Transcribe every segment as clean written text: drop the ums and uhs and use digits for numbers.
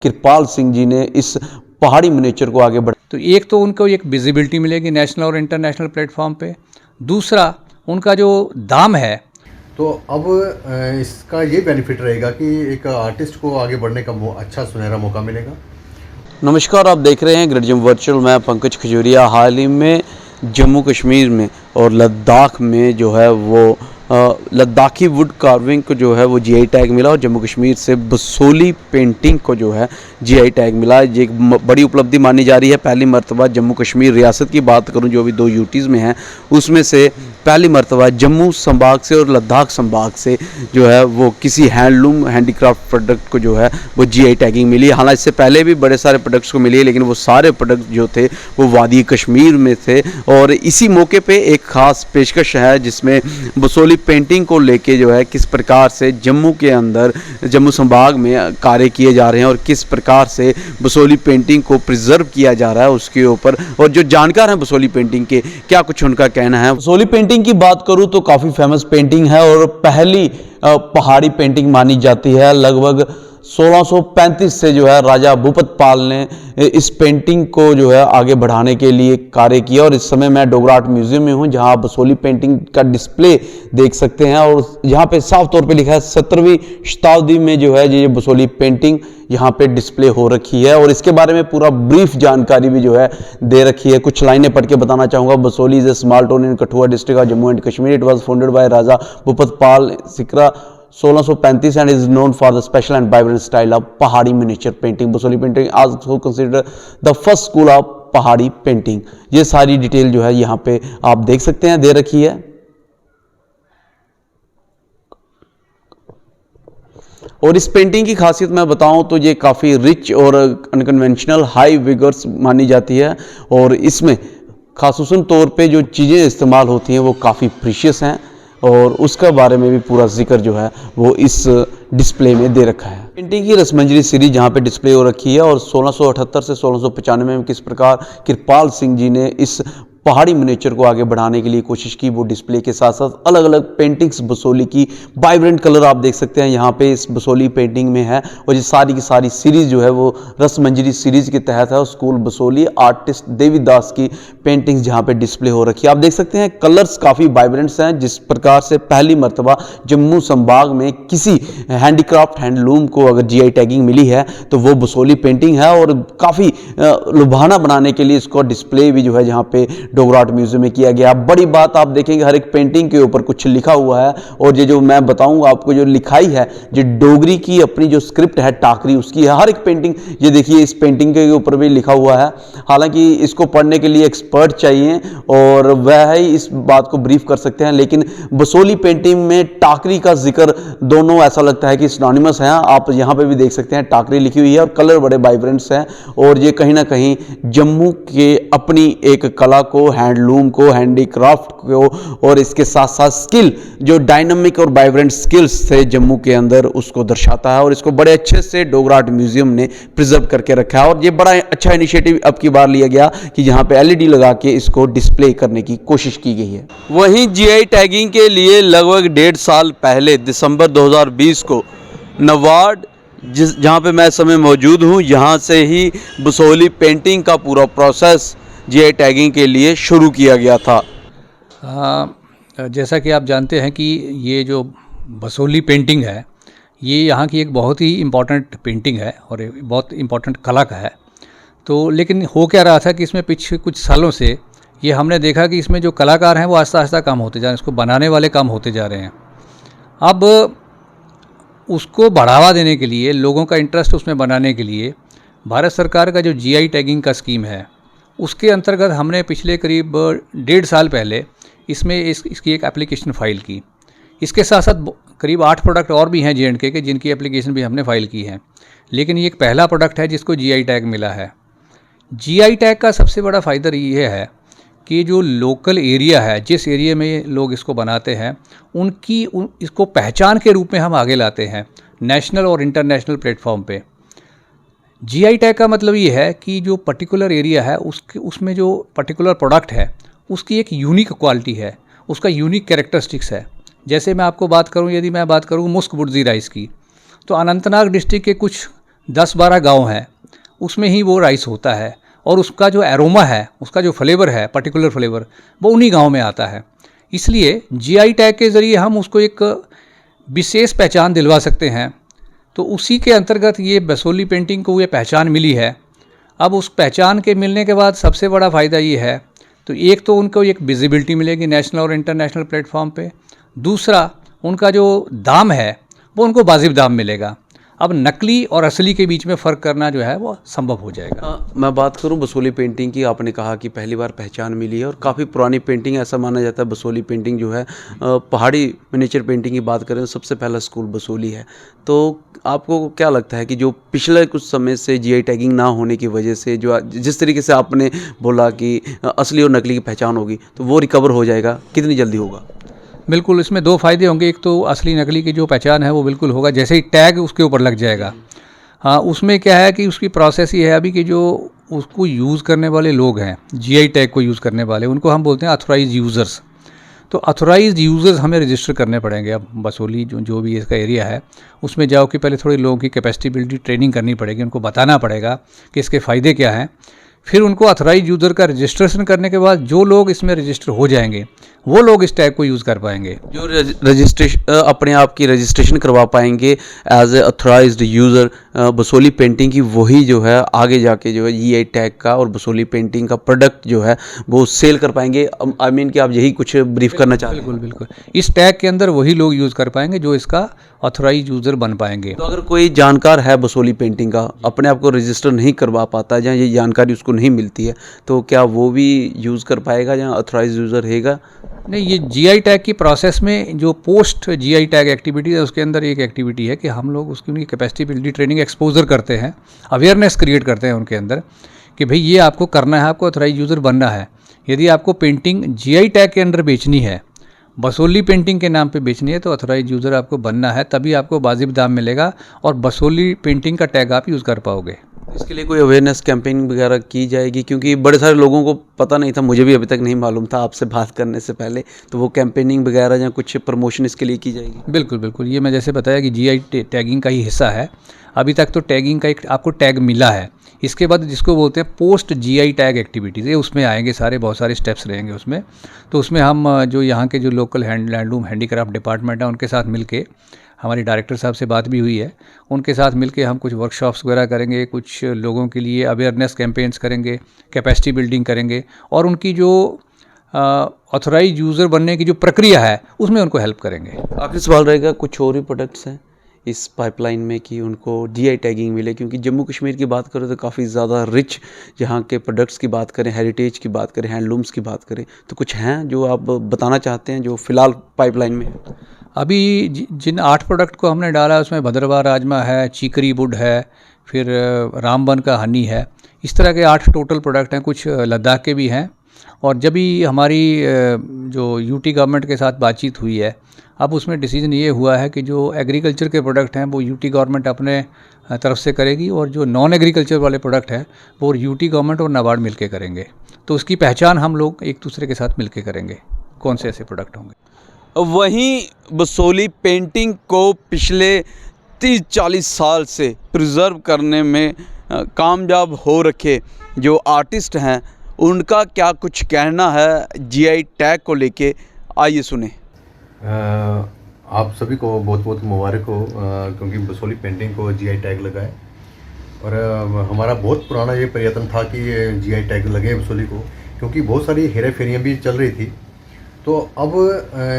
कृपाल सिंह जी ने इस पहाड़ी मिनिएचर को आगे बढ़ा। तो एक तो उनको एक विजिबिलिटी मिलेगी नेशनल और इंटरनेशनल प्लेटफॉर्म पे, दूसरा उनका जो दाम है। तो अब इसका ये बेनिफिट रहेगा कि एक आर्टिस्ट को आगे बढ़ने का अच्छा सुनहरा मौका मिलेगा। नमस्कार, आप देख रहे हैं ग्रेट जिम वर्चुअल। मैं पंकज खजूरिया। हाल ही में जम्मू कश्मीर में और लद्दाख में जो है वो लद्दाखी वुड कार्विंग को जो है वो जीआई टैग मिला और जम्मू कश्मीर से बसोली पेंटिंग को जो है जीआई टैग मिला। ये एक बड़ी उपलब्धि मानी जा रही है। पहली मरतबा जम्मू कश्मीर रियासत की बात करूं, जो अभी 2 यूटीज़ में हैं, उसमें से पहली मरतबा जम्मू संभाग से और लद्दाख संभाग से जो है वो किसी हैंडलूम हैंडीक्राफ्ट प्रोडक्ट को जो है वो जीआई टैगिंग मिली। हालांकि इससे पहले भी बड़े सारे प्रोडक्ट्स को मिली है, लेकिन वो सारे प्रोडक्ट जो थे वो वादी कश्मीर में थे। और इसी मौके पे एक ख़ास पेशकश है जिसमें बसोली पेंटिंग को लेके जो है किस प्रकार से जम्मू के अंदर जम्मू संभाग में कार्य किए जा रहे हैं और किस प्रकार से बसोली पेंटिंग को प्रिजर्व किया जा रहा है उसके ऊपर, और जो जानकार हैं बसोली पेंटिंग के, क्या कुछ उनका कहना है। बसोली पेंटिंग की बात करूं तो काफ़ी फेमस पेंटिंग है और पहली पहाड़ी पेंटिंग मानी जाती है। लगभग 1635 से जो है राजा भूपत पाल ने इस पेंटिंग को जो है आगे बढ़ाने के लिए कार्य किया। और इस समय मैं डोगरा आर्ट म्यूजियम में हूं, जहां आप बसोली पेंटिंग का डिस्प्ले देख सकते हैं और यहां पे साफ तौर पे लिखा है 17वीं शताब्दी में जो है ये बसोली पेंटिंग यहाँ पे डिस्प्ले हो रखी है। और इसके बारे में पूरा ब्रीफ जानकारी भी जो है दे रखी है। कुछ लाइनें पढ़ के बताना चाहूँगा। Basohli is a small town in Kathua district of Jammu and Kashmir. It was founded by Raja Bhupat Pal सिकरा 1635 and is known for the special and vibrant style of पहाड़ी miniature painting. Basoli painting also considered the first school of पहाड़ी painting. ये सारी detail जो है यहाँ पे आप देख सकते हैं, दे रखी है। और इस पेंटिंग की खासियत मैं बताऊं तो ये काफ़ी रिच और अनकन्वेंशनल हाई विगर्स मानी जाती है और इसमें खासूसन तौर पे जो चीज़ें इस्तेमाल होती हैं वो काफ़ी प्रीशियस हैं और उसका बारे में भी पूरा जिक्र जो है वो इस डिस्प्ले में दे रखा है। पेंटिंग की रसमंजरी सीरीज जहाँ पे डिस्प्ले हो रखी है और 1678 से 1695 में किस प्रकार कृपाल सिंह जी ने इस पहाड़ी मिनिएचर को आगे बढ़ाने के लिए कोशिश की, वो डिस्प्ले के साथ साथ अलग अलग पेंटिंग्स बसोली की वाइब्रेंट कलर आप देख सकते हैं यहाँ पे इस बसोली पेंटिंग में है। और ये सारी की सारी सीरीज़ जो है वो रसमंजरी सीरीज़ के तहत है। स्कूल बसोली आर्टिस्ट देवीदास की पेंटिंग्स जहाँ पे डिस्प्ले हो रखी है। आप देख सकते हैं कलर्स काफ़ी वाइब्रेंट्स हैं। जिस प्रकार से पहली मरतबा जम्मू संभाग में किसी हैंडीक्राफ्ट हैंडलूम को अगर जीआई टैगिंग मिली है तो वो बसोली पेंटिंग है। और काफ़ी लुभाना बनाने के लिए इसको डिस्प्ले भी जो है यहाँ पे डोगरा आर्ट म्यूजियम में किया गया। बड़ी बात आप देखेंगे हर एक पेंटिंग के ऊपर कुछ लिखा हुआ है और ये जो मैं बताऊंगा आपको जो लिखाई है, जो डोगरी की अपनी जो स्क्रिप्ट है टाकरी उसकी है। हर एक पेंटिंग, ये देखिए इस पेंटिंग के ऊपर भी लिखा हुआ है। हालांकि इसको पढ़ने के लिए एक्सपर्ट चाहिए और वह ही इस बात को ब्रीफ कर सकते हैं, लेकिन बसोली पेंटिंग में टाकरी का जिक्र दोनों ऐसा लगता है कि सिनोनिमस हैं। आप यहाँ पे भी देख सकते हैं टाकरी लिखी हुई है और कलर बड़े वाइब्रेंट्स हैं और ये कहीं ना कहीं जम्मू के अपनी एक कला को, हैंडलूम को, हैंडीक्राफ्ट को और इसके साथ साथ स्किल, जो डायनामिक और वाइब्रेंट स्किल्स थे जम्मू के अंदर, उसको दर्शाता है। और इसको बड़े अच्छे से डोगरा आर्ट म्यूजियम ने प्रिजर्व करके रखा है। और ये बड़ा अच्छा इनिशिएटिव अब की बार लिया गया कि यहाँ पे एलईडी लगा के इसको डिस्प्ले करने की कोशिश की गई है। वहीं जीआई टैगिंग के लिए लगभग 1.5 साल पहले दिसंबर 2020 को नवाड, जहाँ पे मैं समय मौजूद हूँ, यहाँ से ही बसोली पेंटिंग का पूरा प्रोसेस जीआई टैगिंग के लिए शुरू किया गया था। जैसा कि आप जानते हैं कि ये जो बसोली पेंटिंग है ये यहाँ की एक बहुत ही इम्पॉर्टेंट पेंटिंग है और एक बहुत इम्पॉर्टेंट कला का है। तो लेकिन हो क्या रहा था कि इसमें पिछले कुछ सालों से ये हमने देखा कि इसमें जो कलाकार हैं वो आहिस्ता आहिस्ता कम होते जा रहे हैं, इसको बनाने वाले कम होते जा रहे हैं। अब उसको बढ़ावा देने के लिए, लोगों का इंटरेस्ट उसमें बनाने के लिए भारत सरकार का जो जीआई टैगिंग का स्कीम है उसके अंतर्गत हमने पिछले करीब 1.5 साल पहले इसमें इसकी एक एप्लीकेशन फ़ाइल की। इसके साथ साथ करीब 8 प्रोडक्ट और भी हैं J&K के जिनकी एप्लीकेशन भी हमने फ़ाइल की है, लेकिन ये एक पहला प्रोडक्ट है जिसको जीआई टैग मिला है। जीआई टैग का सबसे बड़ा फ़ायदा ये है कि जो लोकल एरिया है, जिस एरिया में लोग इसको बनाते हैं, इसको पहचान के रूप में हम आगे लाते हैं नेशनल और इंटरनेशनल प्लेटफॉर्म पे। जीआई टैग का मतलब ये है कि जो पर्टिकुलर एरिया है उसमें जो पर्टिकुलर प्रोडक्ट है उसकी एक यूनिक क्वालिटी है, उसका यूनिक कैरेक्टरिस्टिक्स है। जैसे मैं आपको बात करूं, यदि मैं बात करूं मुस्क बुर्जी राइस की, तो अनंतनाग डिस्ट्रिक्ट के कुछ 10-12 गांव हैं, उसमें ही वो राइस होता है और उसका जो एरोमा है, उसका जो फ्लेवर है, पर्टिकुलर फ्लेवर, वो उन्हीं गांव में आता है। इसलिए जीआई टैग के ज़रिए हम उसको एक विशेष पहचान दिलवा सकते हैं। तो उसी के अंतर्गत ये बसोली पेंटिंग को ये पहचान मिली है। अब उस पहचान के मिलने के बाद सबसे बड़ा फ़ायदा ये है, तो एक तो उनको एक विजिबिलिटी मिलेगी नेशनल और इंटरनेशनल प्लेटफॉर्म पे। दूसरा, उनका जो दाम है वो उनको वाजिब दाम मिलेगा। अब नकली और असली के बीच में फ़र्क करना जो है वो संभव हो जाएगा। मैं बात करूं बसोली पेंटिंग की, आपने कहा कि पहली बार पहचान मिली है और काफ़ी पुरानी पेंटिंग, ऐसा माना जाता है बसोली पेंटिंग जो है पहाड़ी मिनिएचर पेंटिंग की बात करें तो सबसे पहला स्कूल बसोली है। तो आपको क्या लगता है कि जो पिछले कुछ समय से जीआई टैगिंग ना होने की वजह से जो जिस तरीके से आपने बोला कि असली और नकली की पहचान होगी तो वो रिकवर हो जाएगा, कितनी जल्दी होगा? बिल्कुल, इसमें 2 फ़ायदे होंगे। एक तो असली नकली की जो पहचान है वो बिल्कुल होगा, जैसे ही टैग उसके ऊपर लग जाएगा। हाँ, उसमें क्या है कि उसकी प्रोसेस ये है अभी कि जो उसको यूज़ करने वाले लोग हैं, जीआई टैग को यूज़ करने वाले, उनको हम बोलते हैं ऑथराइज़ यूज़र्स। तो ऑथराइज़्ड यूज़र्स हमें रजिस्टर करने पड़ेंगे। अब बसोली जो भी इसका एरिया है उसमें जाओ कि पहले थोड़े लोगों की कैपेसिटी बिल्डिंग ट्रेनिंग करनी पड़ेगी, उनको बताना पड़ेगा कि इसके फ़ायदे क्या हैं। फिर उनको ऑथराइज यूज़र का रजिस्ट्रेशन करने के बाद जो लोग इसमें रजिस्टर हो जाएंगे वो लोग इस टैग को यूज़ कर पाएंगे। जो रजिस्ट्रेशन अपने आप की रजिस्ट्रेशन करवा पाएंगे as a authorized user Basohli painting की, वही जो है आगे जाके जो है जीआई टैग का और बसोली पेंटिंग का प्रोडक्ट जो है वो सेल कर पाएंगे। आई मीन कि आप यही कुछ ब्रीफ करना चाह रहे हैं? बिल्कुल बिल्कुल, इस टैग के अंदर वही लोग यूज़ कर पाएंगे जो इसका ऑथराइज यूज़र बन पाएंगे। तो अगर कोई जानकार है बसोली पेंटिंग का, अपने आप को रजिस्टर नहीं करवा पाता, जहाँ ये जानकारी उसको नहीं मिलती है, तो क्या वो भी यूज़ कर पाएगा जहाँ ऑथराइज यूज़र रहेगा? नहीं, ये जीआई टैग की प्रोसेस में जो पोस्ट जीआई टैग एक्टिविटी है उसके अंदर एक एक्टिविटी है कि हम लोग उसकी उनकी कैपेसिटी बिल्डिंग ट्रेनिंग एक्सपोजर करते हैं, अवेयरनेस क्रिएट करते हैं उनके अंदर कि भाई ये आपको करना है, आपको ऑथराइज यूज़र बनना है। यदि आपको पेंटिंग जीआई टैग के अंदर बेचनी है, बसोली पेंटिंग के नाम पे बेचनी है, तो ऑथराइज यूज़र आपको बनना है, तभी आपको वाजिब दाम मिलेगा और बसोली पेंटिंग का टैग आप यूज़ कर पाओगे। इसके लिए कोई अवेयरनेस कैंपेनिंग वगैरह की जाएगी? क्योंकि बड़े सारे लोगों को पता नहीं था, मुझे भी अभी तक नहीं मालूम था आपसे बात करने से पहले, तो वो कैंपेनिंग वगैरह या कुछ प्रमोशन इसके लिए की जाएगी? बिल्कुल बिल्कुल, ये मैं जैसे बताया कि जीआई टैगिंग का ही हिस्सा है। अभी तक तो टैगिंग का एक आपको टैग मिला है, इसके बाद जिसको बोलते हैं पोस्ट जीआई टैग एक्टिविटीज़, ये उसमें आएंगे सारे, बहुत सारे स्टेप्स रहेंगे उसमें। तो उसमें हम जो यहाँ के जो लोकल हैंडलूम हैंडीक्राफ्ट डिपार्टमेंट है उनके साथ मिलके, हमारे डायरेक्टर साहब से बात भी हुई है, उनके साथ मिलके हम कुछ वर्कशॉप्स वगैरह करेंगे, कुछ लोगों के लिए अवेयरनेस कैंपेन्स करेंगे, कैपेसिटी बिल्डिंग करेंगे और उनकी जो ऑथराइज यूज़र बनने की जो प्रक्रिया है उसमें उनको हेल्प करेंगे। आखिरी सवाल रहेगा, कुछ और भी प्रोडक्ट्स हैं इस पाइपलाइन में कि उनको जीआई टैगिंग मिले? क्योंकि जम्मू कश्मीर की बात करें तो काफ़ी ज़्यादा रिच, जहाँ के प्रोडक्ट्स की बात करें, हेरिटेज की बात करें, हैंडलूम्स की बात करें, तो कुछ हैं जो आप बताना चाहते हैं जो फ़िलहाल पाइपलाइन में है? अभी जिन 8 प्रोडक्ट को हमने डाला है उसमें भद्रवाह राजमा है, चीकरी वुड है, फिर रामबन का हनी है, इस तरह के 8 टोटल प्रोडक्ट हैं। कुछ लद्दाख के भी हैं। और जब भी हमारी जो यूटी गवर्नमेंट के साथ बातचीत हुई है, अब उसमें डिसीजन ये हुआ है कि जो एग्रीकल्चर के प्रोडक्ट हैं वो यूटी गवर्नमेंट अपने तरफ से करेगी और जो नॉन एग्रीकल्चर वाले प्रोडक्ट हैं वो यूटी गवर्नमेंट और नाबार्ड मिलके करेंगे। तो उसकी पहचान हम लोग एक दूसरे के साथ मिलके करेंगे कौन से ऐसे प्रोडक्ट होंगे। वहीं बसोली पेंटिंग को पिछले 30-40 साल से प्रिजर्व करने में कामयाब हो रखे जो आर्टिस्ट हैं, उनका क्या कुछ कहना है जीआई टैग को लेके, आइए सुने। आप सभी को बहुत बहुत मुबारक हो, क्योंकि बसोली पेंटिंग को जीआई टैग लगा है। और हमारा बहुत पुराना ये प्रयत्न था कि ये जीआई टैग लगे बसोली को, क्योंकि बहुत सारी हेरा फेरियाँ भी चल रही थी। तो अब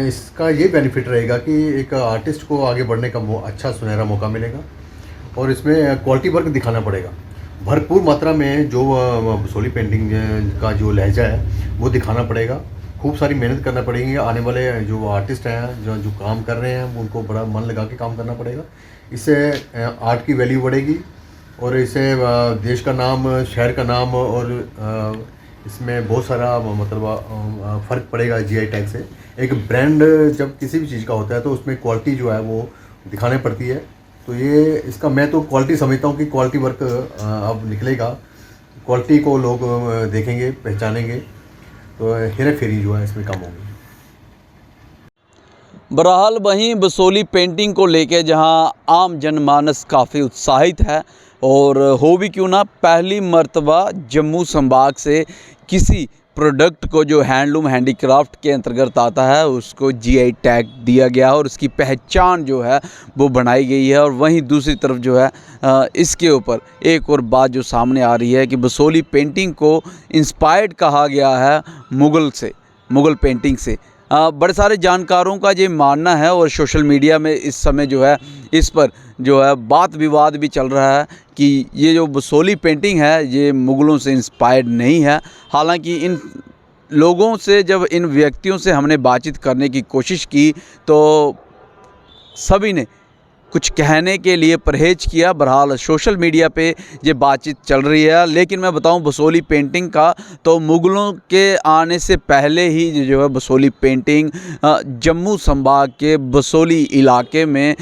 इसका ये बेनिफिट रहेगा कि एक आर्टिस्ट को आगे बढ़ने का अच्छा सुनहरा मौका मिलेगा और इसमें क्वालिटी वर्क दिखाना पड़ेगा। भरपूर मात्रा में जो बसोली पेंटिंग का जो लहजा है वो दिखाना पड़ेगा। खूब सारी मेहनत करना पड़ेगी। आने वाले जो आर्टिस्ट हैं जो काम कर रहे हैं उनको बड़ा मन लगा के काम करना पड़ेगा। इससे आर्ट की वैल्यू बढ़ेगी और इससे देश का नाम, शहर का नाम और इसमें बहुत सारा मतलब फ़र्क पड़ेगा जीआई टैग से। एक ब्रांड जब किसी भी चीज़ का होता है तो उसमें क्वालिटी जो है वो दिखाने पड़ती है। तो ये इसका मैं तो क्वालिटी समझता हूँ कि क्वालिटी वर्क अब निकलेगा, क्वालिटी को लोग देखेंगे, पहचानेंगे, तो हेरा फेरी जो है इसमें कम होगी। बहरहाल वहीं बसोली पेंटिंग को लेकर जहां आम जनमानस काफ़ी उत्साहित है, और हो भी क्यों ना, पहली मर्तबा जम्मू संभाग से किसी प्रोडक्ट को जो हैंडलूम हैंडीक्राफ्ट के अंतर्गत आता है उसको जीआई टैग दिया गया और उसकी पहचान जो है वो बनाई गई है। और वहीं दूसरी तरफ जो है इसके ऊपर एक और बात जो सामने आ रही है कि बसोली पेंटिंग को इंस्पायर्ड कहा गया है मुग़ल पेंटिंग से। बड़े सारे जानकारों का ये मानना है और सोशल मीडिया में इस समय जो है इस पर जो है बात विवाद भी चल रहा है कि ये जो बसोली पेंटिंग है ये मुग़लों से इंस्पायर्ड नहीं है। हालांकि इन लोगों से, जब इन व्यक्तियों से हमने बातचीत करने की कोशिश की तो सभी ने कुछ कहने के लिए परहेज किया। बहरहाल सोशल मीडिया पे ये बातचीत चल रही है। लेकिन मैं बताऊं बसोली पेंटिंग का, तो मुग़लों के आने से पहले ही जो है बसोली पेंटिंग जम्मू संभाग के बसोली इलाके में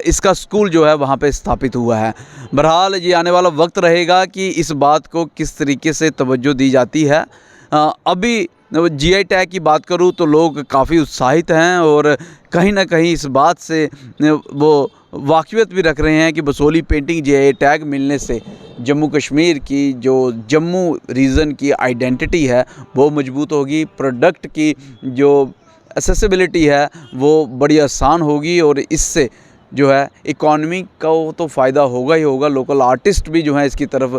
इसका स्कूल जो है वहाँ पे स्थापित हुआ है। बहरहाल ये आने वाला वक्त रहेगा कि इस बात को किस तरीके से तवज्जो दी जाती है। अभी जीआई टैग की बात करूँ तो लोग काफ़ी उत्साहित हैं और कहीं ना कहीं इस बात से वो वाकिफ़ियत भी रख रहे हैं कि बसोली पेंटिंग जीआई टैग मिलने से जम्मू कश्मीर की जो जम्मू रीजन की आइडेंटिटी है वो मजबूत होगी, प्रोडक्ट की जो एक्सेसिबिलिटी है वो बड़ी आसान होगी और इससे जो है इकॉनमी का तो फ़ायदा होगा ही होगा। लोकल आर्टिस्ट भी जो है इसकी तरफ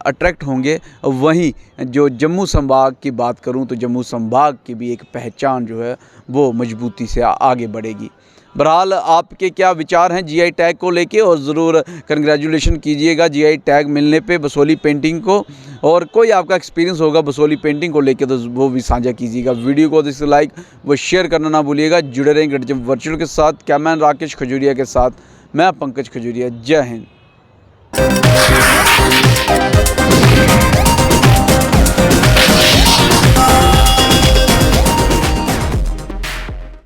अट्रैक्ट होंगे। वहीं जो जम्मू संभाग की बात करूं तो जम्मू संभाग की भी एक पहचान जो है वो मजबूती से आगे बढ़ेगी। बहरहाल आपके क्या विचार हैं जीआई टैग को लेके, और ज़रूर कंग्रेचुलेशन कीजिएगा जीआई टैग मिलने पे बसोली पेंटिंग को। और कोई आपका एक्सपीरियंस होगा बसोली पेंटिंग को लेके तो वो भी साझा कीजिएगा। वीडियो को जिससे लाइक व शेयर करना ना भूलिएगा। जुड़े रहेंगे गढ़ वर्चुअल के साथ। कैमरामैन राकेश खजूरिया के साथ मैं पंकज खजूरिया। जय हिंद।